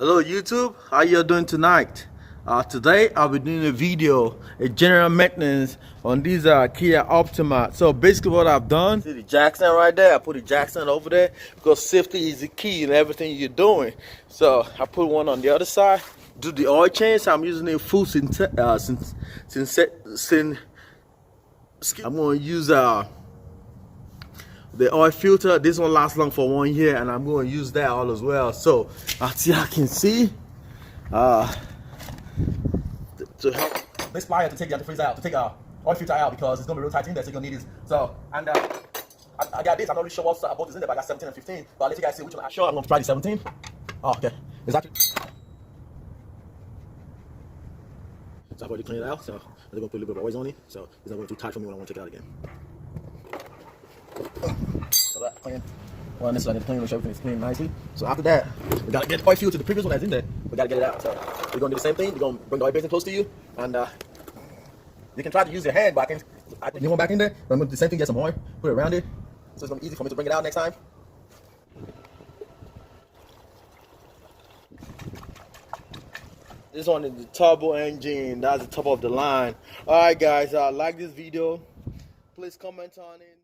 Hello YouTube, how you doing tonight? Today I'll be doing a general maintenance on these Kia Optima. So basically what I've done, see the Jackson right there, I put the Jackson over there because safety is the key in everything you're doing. So I put one on the other side, do the oil change. So I'm using a full I'm going to use the oil filter. This one lasts long for 1 year, and I'm going to use that all as well. So as you can see, to help this plier to take the antifreeze out, to take oil filter out, because it's going to be real tight in there, so you're going to need this. So, and I got this. I'm not really sure what both is in there, but I got 17 and 15. But I'll let you guys see which one. I'm sure I'm going to try the 17. Oh, okay. Exactly. So I've already cleaned it out, so I'm going to put a little bit of oil on it, so it's not going to be too tight for me when I want to take it out again. So that's clean. Well, this one is clean, make sure everything's clean nicely. So after that, we gotta get the oil filter to the previous one that's in there. We gotta get it out. So we're gonna do the same thing. We're gonna bring the oil basin close to you, and you can try to use your hand, but I put the new one back in there. But I'm gonna do the same thing, get some oil, put it around it, so it's gonna be easy for me to bring it out next time. This one is the turbo engine. That's the top of the line. All right, guys, like this video. Please comment on it.